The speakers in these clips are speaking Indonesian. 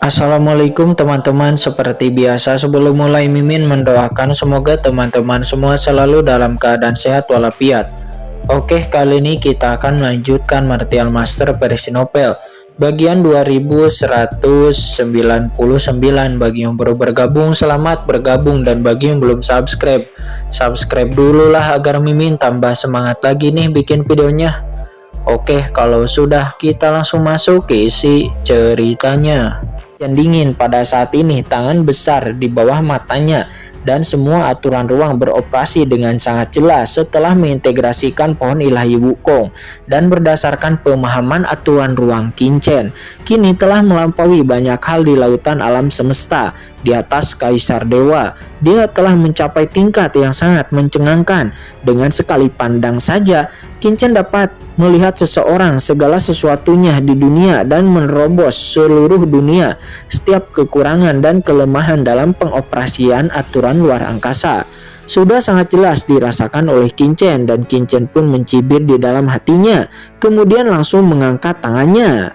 Assalamualaikum teman-teman, seperti biasa sebelum mulai Mimin mendoakan semoga teman-teman semua selalu dalam keadaan sehat walafiat. Oke, kali ini kita akan melanjutkan Martial Master versi novel bagian 2199. Bagi yang baru bergabung, selamat bergabung, dan bagi yang belum subscribe dulu lah agar Mimin tambah semangat lagi nih bikin videonya. Oke, kalau sudah kita langsung masuk ke isi ceritanya. Yang dingin pada saat ini, tangan besar di bawah matanya, dan semua aturan ruang beroperasi dengan sangat jelas setelah mengintegrasikan pohon ilahi Wukong. Dan berdasarkan pemahaman aturan ruang Qinchen, kini telah melampaui banyak hal di lautan alam semesta. Di atas Kaisar Dewa, dia telah mencapai tingkat yang sangat mencengangkan. Dengan sekali pandang saja, Qinchen dapat melihat seseorang, segala sesuatunya di dunia, dan menerobos seluruh dunia, setiap kekurangan dan kelemahan dalam pengoperasian aturan luar angkasa. Sudah sangat jelas dirasakan oleh Qinchen, dan Qinchen pun mencibir di dalam hatinya, kemudian langsung mengangkat tangannya.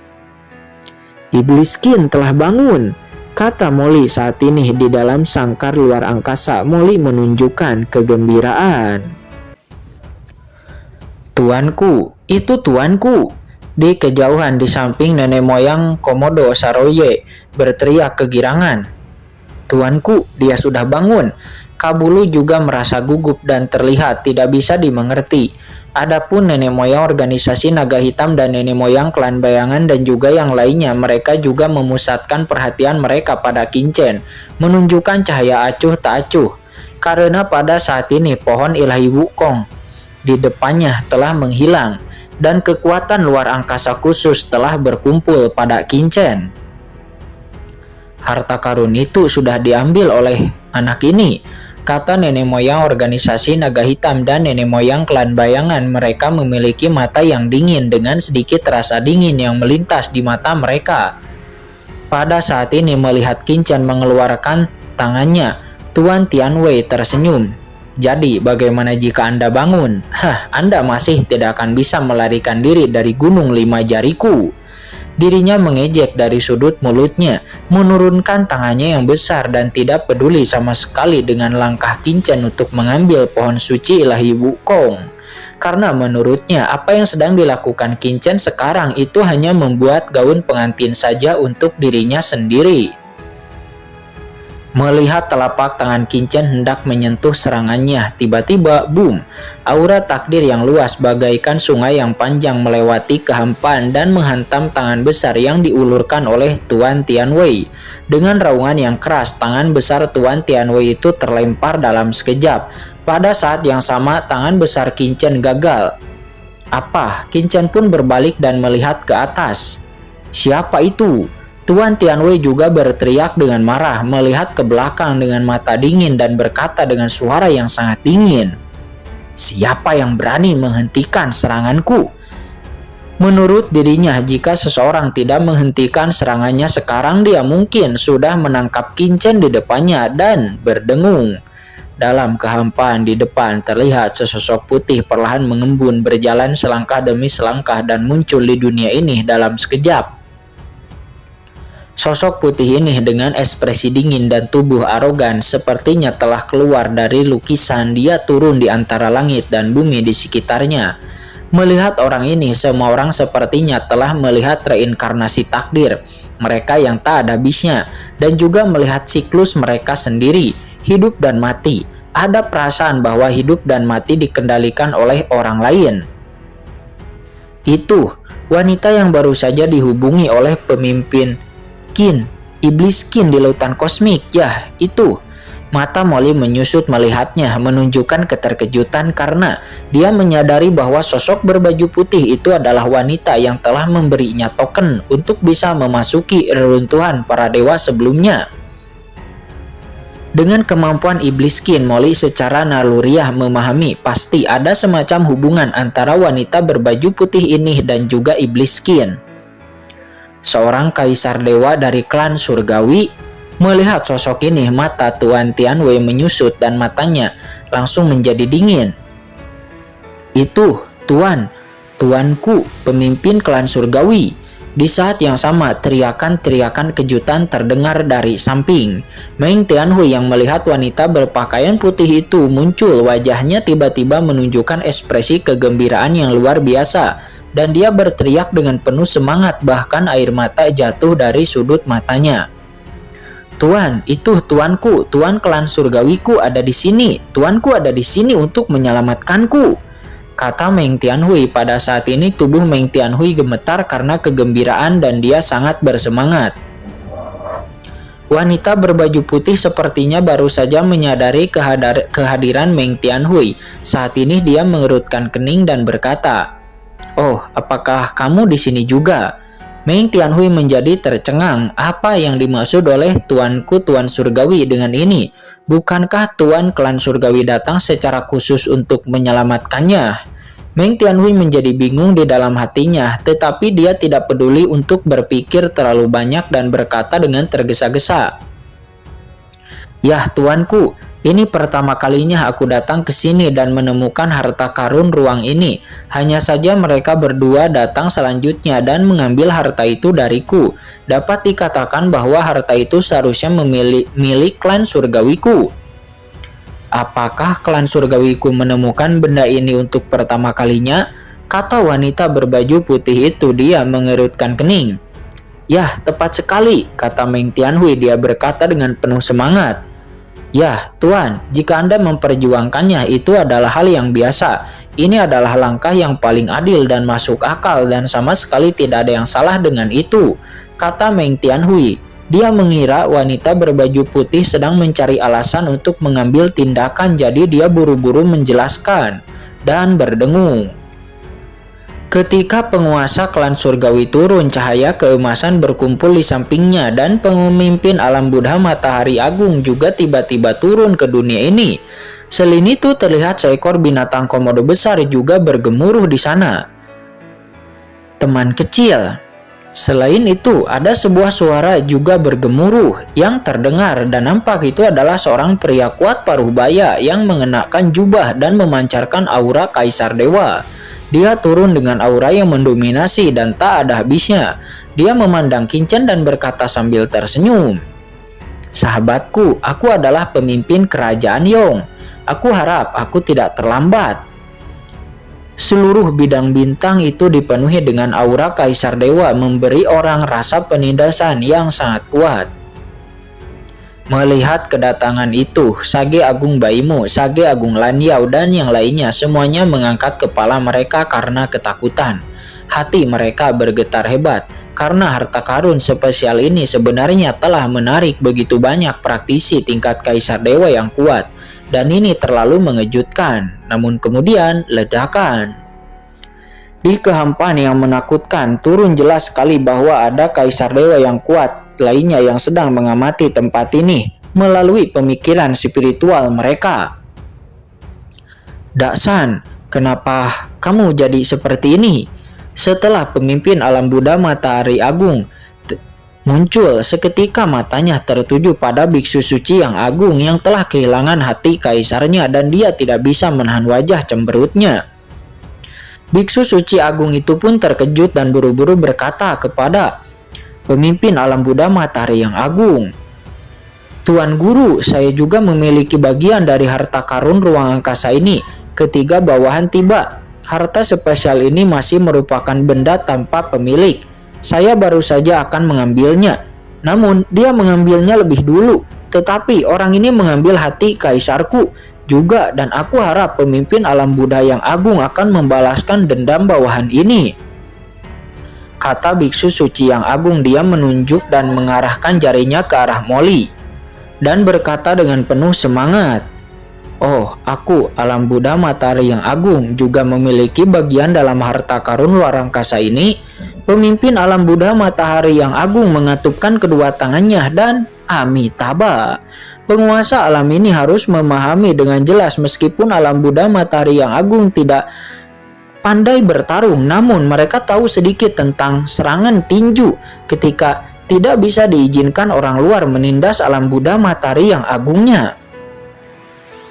Iblis Qin telah bangun, kata Molly saat ini di dalam sangkar luar angkasa. Molly menunjukkan kegembiraan. Tuanku, itu tuanku. Di kejauhan di samping nenek moyang Komodo Saroye berteriak kegirangan. Tuanku, dia sudah bangun. Kabulu juga merasa gugup dan terlihat tidak bisa dimengerti. Adapun nenek moyang organisasi naga hitam dan nenek moyang klan bayangan dan juga yang lainnya, mereka juga memusatkan perhatian mereka pada Qinchen, menunjukkan cahaya acuh tak acuh. Karena pada saat ini pohon ilahi Wukong di depannya telah menghilang, dan kekuatan luar angkasa khusus telah berkumpul pada Qinchen. Harta karun itu sudah diambil oleh anak ini, kata nenek moyang organisasi naga hitam dan nenek moyang klan bayangan. Mereka memiliki mata yang dingin dengan sedikit rasa dingin yang melintas di mata mereka. Pada saat ini melihat Qinchen mengeluarkan tangannya, Tuan Tianwei tersenyum. Jadi, bagaimana jika Anda bangun? Anda masih tidak akan bisa melarikan diri dari gunung 5 jariku. Dirinya mengejek dari sudut mulutnya, menurunkan tangannya yang besar dan tidak peduli sama sekali dengan langkah Qinchen untuk mengambil pohon suci ilahi Wukong. Karena menurutnya, apa yang sedang dilakukan Qinchen sekarang itu hanya membuat gaun pengantin saja untuk dirinya sendiri. Melihat telapak tangan Qinchen hendak menyentuh serangannya, tiba-tiba boom, aura takdir yang luas bagaikan sungai yang panjang melewati kehampaan dan menghantam tangan besar yang diulurkan oleh Tuan Tianwei. Dengan raungan yang keras, tangan besar Tuan Tianwei itu terlempar dalam sekejap. Pada saat yang sama, tangan besar Qinchen gagal. Apa? Qinchen pun berbalik dan melihat ke atas. Siapa itu? Tuan Tianwei juga berteriak dengan marah, melihat ke belakang dengan mata dingin dan berkata dengan suara yang sangat dingin. Siapa yang berani menghentikan seranganku? Menurut dirinya, jika seseorang tidak menghentikan serangannya sekarang, dia mungkin sudah menangkap Qinchen di depannya dan berdengung. Dalam kehampaan di depan terlihat sesosok putih perlahan mengembun, berjalan selangkah demi selangkah dan muncul di dunia ini dalam sekejap. Sosok putih ini dengan ekspresi dingin dan tubuh arogan sepertinya telah keluar dari lukisan. Dia turun di antara langit dan bumi di sekitarnya. Melihat orang ini, semua orang sepertinya telah melihat reinkarnasi takdir mereka yang tak ada habisnya, dan juga melihat siklus mereka sendiri, hidup dan mati. Ada perasaan bahwa hidup dan mati dikendalikan oleh orang lain. Itu wanita yang baru saja dihubungi oleh pemimpin Qin, iblis Qin di lautan kosmik. Ya, itu. Mata Molly menyusut melihatnya, menunjukkan keterkejutan karena dia menyadari bahwa sosok berbaju putih itu adalah wanita yang telah memberinya token untuk bisa memasuki reruntuhan para dewa sebelumnya. Dengan kemampuan iblis Qin, Molly secara naluriah memahami pasti ada semacam hubungan antara wanita berbaju putih ini dan juga iblis Qin. Seorang kaisar dewa dari klan surgawi. Melihat sosok ini, mata Tuan Tianwei menyusut dan matanya langsung menjadi dingin. Itu, tuanku, pemimpin klan surgawi. Di saat yang sama, teriakan-teriakan kejutan terdengar dari samping. Meng Tianhui yang melihat wanita berpakaian putih itu muncul, wajahnya tiba-tiba menunjukkan ekspresi kegembiraan yang luar biasa, dan dia berteriak dengan penuh semangat, bahkan air mata jatuh dari sudut matanya. "Tuan, itu tuanku, tuan klan surgawiku ada di sini. Tuanku ada di sini untuk menyelamatkanku," kata Meng Tianhui. Pada saat ini tubuh Meng Tianhui gemetar karena kegembiraan dan dia sangat bersemangat. Wanita berbaju putih sepertinya baru saja menyadari kehadiran Meng Tianhui. Saat ini dia mengerutkan kening dan berkata, "Oh, apakah kamu di sini juga?" Meng Tianhui menjadi tercengang. Apa yang dimaksud oleh tuanku tuan surgawi dengan ini? Bukankah tuan klan surgawi datang secara khusus untuk menyelamatkannya? Meng Tianhui menjadi bingung di dalam hatinya, tetapi dia tidak peduli untuk berpikir terlalu banyak dan berkata dengan tergesa-gesa, "Yah tuanku, ini pertama kalinya aku datang ke sini dan menemukan harta karun ruang ini. Hanya saja mereka berdua datang selanjutnya dan mengambil harta itu dariku. Dapat dikatakan bahwa harta itu seharusnya milik klan surgawiku." "Apakah klan surgawiku menemukan benda ini untuk pertama kalinya?" kata wanita berbaju putih itu. Dia mengerutkan kening. "Yah, tepat sekali," kata Meng Tianhui. Dia berkata dengan penuh semangat, "Yah, Tuan, jika Anda memperjuangkannya itu adalah hal yang biasa. Ini adalah langkah yang paling adil dan masuk akal dan sama sekali tidak ada yang salah dengan itu," kata Meng Tianhui. Dia mengira wanita berbaju putih sedang mencari alasan untuk mengambil tindakan, jadi dia buru-buru menjelaskan dan berdengung. Ketika penguasa klan surgawi turun, cahaya keemasan berkumpul di sampingnya dan pemimpin alam Buddha Matahari Agung juga tiba-tiba turun ke dunia ini. Selain itu terlihat seekor binatang komodo besar juga bergemuruh di sana. "Teman kecil." Selain itu, ada sebuah suara juga bergemuruh yang terdengar dan nampak itu adalah seorang pria kuat paruh baya yang mengenakan jubah dan memancarkan aura kaisar dewa. Dia turun dengan aura yang mendominasi dan tak ada habisnya. Dia memandang Qin dan berkata sambil tersenyum, "Sahabatku, aku adalah pemimpin kerajaan Yong. Aku harap aku tidak terlambat." Seluruh bidang bintang itu dipenuhi dengan aura kaisar dewa, memberi orang rasa penindasan yang sangat kuat. Melihat kedatangan itu, Sage Agung Baimu, Sage Agung Lanyao, dan yang lainnya semuanya mengangkat kepala mereka karena ketakutan. Hati mereka bergetar hebat karena harta karun spesial ini sebenarnya telah menarik begitu banyak praktisi tingkat kaisar dewa yang kuat, dan ini terlalu mengejutkan. Namun kemudian ledakan. Di kehampaan yang menakutkan, turun jelas sekali bahwa ada kaisar dewa yang kuat lainnya yang sedang mengamati tempat ini melalui pemikiran spiritual mereka. "Daksan, kenapa kamu jadi seperti ini?" Setelah pemimpin alam Buddha Matahari Agung muncul, seketika matanya tertuju pada biksu suci yang agung yang telah kehilangan hati kaisarnya dan dia tidak bisa menahan wajah cemberutnya. Biksu suci agung itu pun terkejut dan buru-buru berkata kepada pemimpin alam Buddha Matahari yang agung, "Tuan Guru, saya juga memiliki bagian dari harta karun ruang angkasa ini." Ketiga bawahan tiba. "Harta spesial ini masih merupakan benda tanpa pemilik. Saya baru saja akan mengambilnya. Namun dia mengambilnya lebih dulu. Tetapi orang ini mengambil hati kaisarku juga dan aku harap pemimpin alam Buddha yang agung akan membalaskan dendam bawahan ini," kata biksu suci yang agung. Dia menunjuk dan mengarahkan jarinya ke arah Molly dan berkata dengan penuh semangat, "Oh, aku, alam Buddha Matahari yang agung, juga memiliki bagian dalam harta karun luar angkasa ini." Pemimpin alam Buddha Matahari yang agung mengatupkan kedua tangannya dan Amitabha. Penguasa alam ini harus memahami dengan jelas meskipun alam Buddha Matahari yang agung tidak pandai bertarung, namun mereka tahu sedikit tentang serangan tinju ketika tidak bisa diizinkan orang luar menindas alam Buddha Matahari yang agungnya.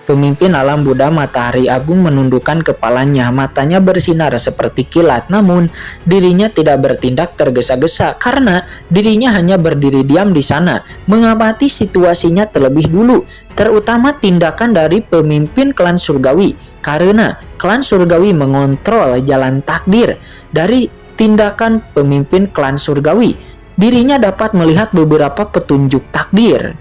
Pemimpin alam Buddha Matahari Agung menundukkan kepalanya, matanya bersinar seperti kilat, namun dirinya tidak bertindak tergesa-gesa karena dirinya hanya berdiri diam di sana, mengamati situasinya terlebih dulu, terutama tindakan dari pemimpin klan surgawi, karena klan surgawi mengontrol jalan takdir. Dari tindakan pemimpin klan surgawi, dirinya dapat melihat beberapa petunjuk takdir.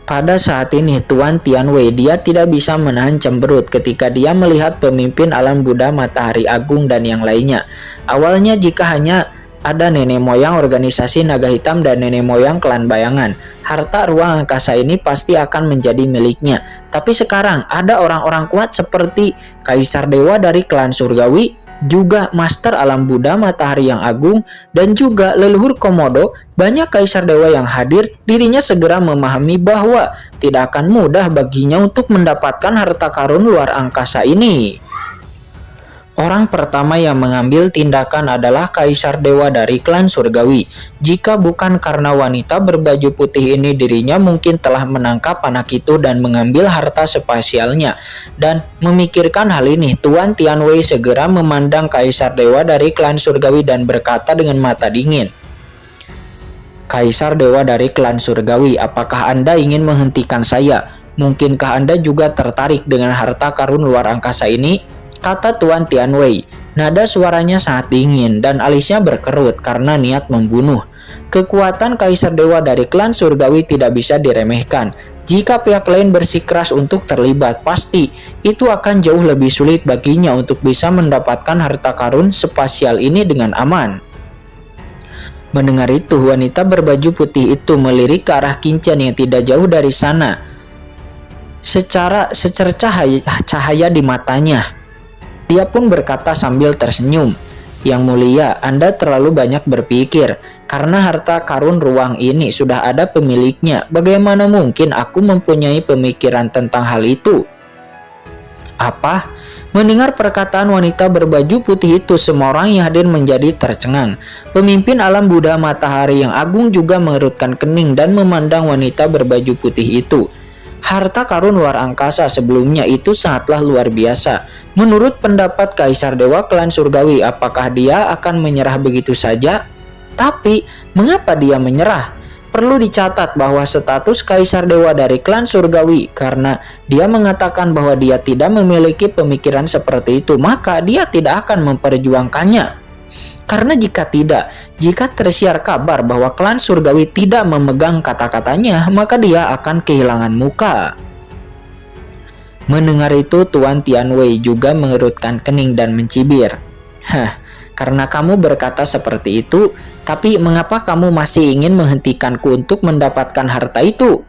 Pada saat ini Tuan Tianwei dia tidak bisa menahan cemberut ketika dia melihat pemimpin alam Buddha Matahari Agung dan yang lainnya. Awalnya jika hanya ada nenek moyang organisasi naga hitam dan nenek moyang klan bayangan, harta ruang angkasa ini pasti akan menjadi miliknya. Tapi sekarang ada orang-orang kuat seperti Kaisar Dewa dari klan surgawi, juga Master Alam Buddha Matahari yang Agung, dan juga leluhur Komodo. Banyak Kaisar Dewa yang hadir. Dirinya segera memahami bahwa tidak akan mudah baginya untuk mendapatkan harta karun luar angkasa ini. Orang pertama yang mengambil tindakan adalah Kaisar Dewa dari klan surgawi. Jika bukan karena wanita berbaju putih ini, dirinya mungkin telah menangkap anak itu dan mengambil harta spasialnya. Dan memikirkan hal ini, Tuan Tianwei segera memandang Kaisar Dewa dari klan surgawi dan berkata dengan mata dingin, "Kaisar Dewa dari klan surgawi, apakah Anda ingin menghentikan saya? Mungkinkah Anda juga tertarik dengan harta karun luar angkasa ini?" kata Tuan Tianwei. Nada suaranya sangat dingin dan alisnya berkerut karena niat membunuh. Kekuatan Kaisar Dewa dari klan surgawi tidak bisa diremehkan. Jika pihak lain bersikeras untuk terlibat, pasti itu akan jauh lebih sulit baginya untuk bisa mendapatkan harta karun spasial ini dengan aman. Mendengar itu, wanita berbaju putih itu melirik ke arah Kincen yang tidak jauh dari sana. Secercah cahaya di matanya. Dia pun berkata sambil tersenyum, "Yang mulia, Anda terlalu banyak berpikir. Karena harta karun ruang ini sudah ada pemiliknya. Bagaimana mungkin aku mempunyai pemikiran tentang hal itu?" Apa? Mendengar perkataan wanita berbaju putih itu, semua orang yang hadir menjadi tercengang. Pemimpin alam Buddha Matahari yang Agung juga mengerutkan kening dan memandang wanita berbaju putih itu. Harta karun luar angkasa sebelumnya itu sangatlah luar biasa. Menurut pendapat Kaisar Dewa klan surgawi, apakah dia akan menyerah begitu saja? Tapi, mengapa dia menyerah? Perlu dicatat bahwa status Kaisar Dewa dari klan surgawi, karena dia mengatakan bahwa dia tidak memiliki pemikiran seperti itu, maka dia tidak akan memperjuangkannya. Karena jika tersiar kabar bahwa klan surgawi tidak memegang kata-katanya, maka dia akan kehilangan muka. Mendengar itu, Tuan Tianwei juga mengerutkan kening dan mencibir. Karena kamu berkata seperti itu, tapi mengapa kamu masih ingin menghentikanku untuk mendapatkan harta itu?"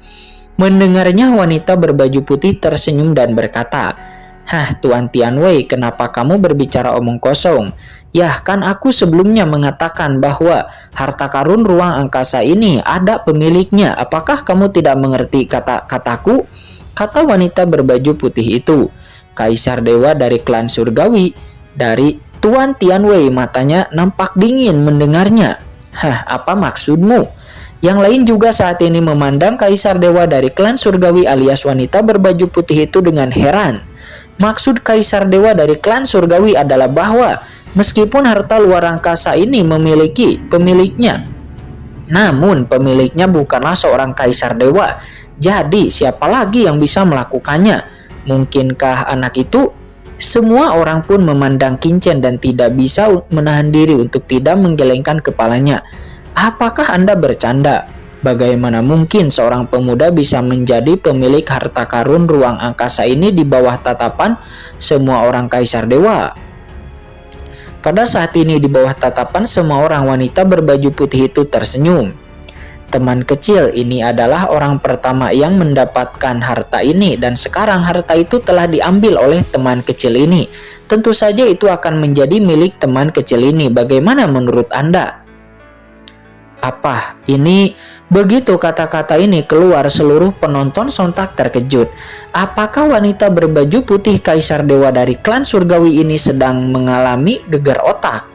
Mendengarnya, wanita berbaju putih tersenyum dan berkata, Tuan Tianwei, kenapa kamu berbicara omong kosong? Yah, kan aku sebelumnya mengatakan bahwa harta karun ruang angkasa ini ada pemiliknya. Apakah kamu tidak mengerti kata-kataku? Kata wanita berbaju putih itu. Kaisar Dewa dari klan surgawi dari Tuan Tianwei matanya nampak dingin mendengarnya. Apa maksudmu? Yang lain juga saat ini memandang Kaisar Dewa dari klan surgawi alias wanita berbaju putih itu dengan heran. Maksud Kaisar Dewa dari klan surgawi adalah bahwa meskipun harta luar angkasa ini memiliki pemiliknya, namun pemiliknya bukanlah seorang Kaisar Dewa. Jadi siapa lagi yang bisa melakukannya? Mungkinkah anak itu? Semua orang pun memandang Kincen dan tidak bisa menahan diri untuk tidak menggelengkan kepalanya. Apakah Anda bercanda? Bagaimana mungkin seorang pemuda bisa menjadi pemilik harta karun ruang angkasa ini di bawah tatapan semua orang Kaisar Dewa? Pada saat ini di bawah tatapan semua orang, wanita berbaju putih itu tersenyum. Teman kecil ini adalah orang pertama yang mendapatkan harta ini dan sekarang harta itu telah diambil oleh teman kecil ini. Tentu saja itu akan menjadi milik teman kecil ini. Bagaimana menurut Anda? Apa ini? Begitu kata-kata ini keluar, seluruh penonton sontak terkejut. Apakah wanita berbaju putih Kaisar Dewa dari klan surgawi ini sedang mengalami gegar otak?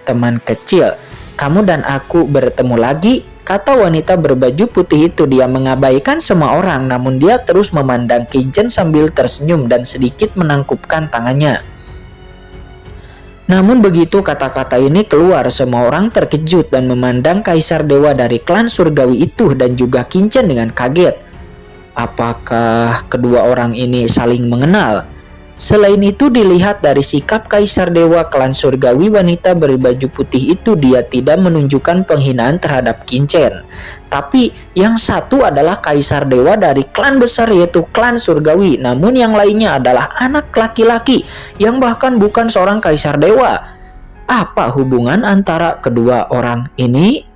Teman kecil, kamu dan aku bertemu lagi? Kata wanita berbaju putih itu. Dia mengabaikan semua orang, namun dia terus memandang Qin sambil tersenyum dan sedikit menangkupkan tangannya. Namun begitu kata-kata ini keluar, semua orang terkejut dan memandang kaisar dewa dari klan surgawi itu dan juga Qin dengan kaget. Apakah kedua orang ini saling mengenal? Selain itu, dilihat dari sikap kaisar dewa klan surgawi wanita berbaju putih itu, dia tidak menunjukkan penghinaan terhadap Qin. Tapi yang satu adalah kaisar dewa dari klan besar yaitu klan surgawi, namun yang lainnya adalah anak laki-laki yang bahkan bukan seorang kaisar dewa. Apa hubungan antara kedua orang ini?